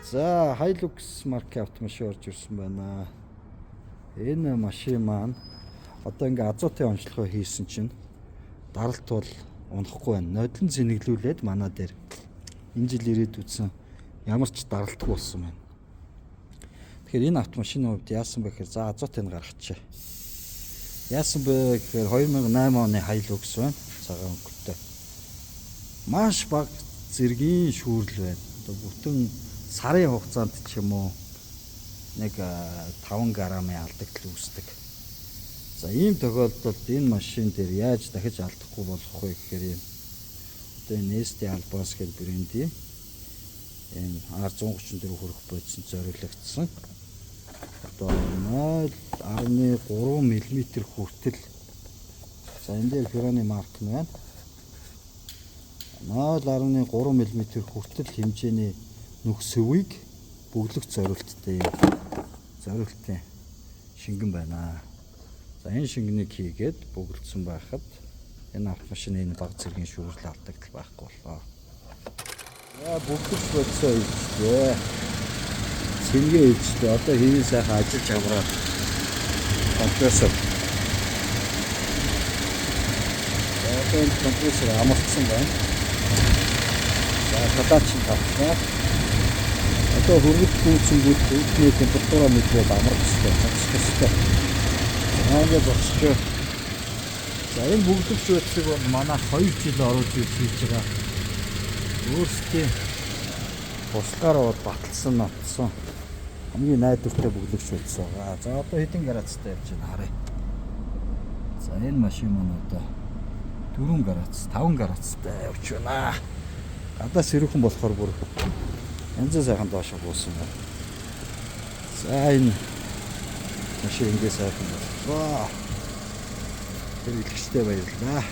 За Hilux маркийн автомашин орж ирсэн байна. Энэ машин маань одоо ингээ азотын онцлогоо хийсэн чинь даралт бол унахгүй байна. Нодлон зэниглүүлээд манай дээр энэ жил ирээд үтсэн ямар ч даралтгүй болсон байна. Тэгэхээр энэ автомашины хувьд яасан бэ гэхээр за азотыг гаргачихъя. Яасан бэ гэхээр 2008 оны Hilux байна. Цагаан өнгөтэй. Маш бага зэргийн шүүрэл байна. Одоо бүтэн сарын хугацаанд ч юм уу нэг 5 грамын алдагдал үүсдэг. За ийм тохиолдолд энэ машин дээр яаж дахиж алдахгүй болох вэ гэхээр юм. Одоо энэ Neste Albas гэдэг брендийн энэ R134 хүрэх бодисонд зориулагдсан. Одоо 0.3 мм хүртэл. За энэ дээр Pironi марк нь байна. 0.3 мм хүртэл хэмжээний нүхсвийг бөглөх зорилттой шингэн байна. За энэ шингэнийг хийгээд бөглөсөн байхад энэ автомашины энэ бага зэргийн шүүрэл алдагдал байхгүй боллоо. За бөглөх процесс хийжтэй. Цэнгээ хийжтэй. Одоо хийний сайхан ажиллаж аваад компрессор. Одоо энэ компрессор амарчсан байна. За гадаач нь тавьлаа. Одоо хөргөд гүйцэнгүүд үүдний температура мэдрээд амарчсан. Цацчихсан. Ингээд болчихё. За энэ бөглөгч байдлыг бол манай 2 жил оруулж хийж байгаа. Өөрсдийн туслахаар баталсан нотсон. Хамгийн найдвартай бөглөгч байсан байгаа. За одоо хэдэн градустай явж байна харъя. За энэ машин маань одоо 4 градус, 5 градустай явж байна. Гадаа сэрүүхэн болохоор бүр янз сайхан доош буусан байна. За энэ машин ингээ сайхан байна. Тэр илгэжтэй баярлалаа.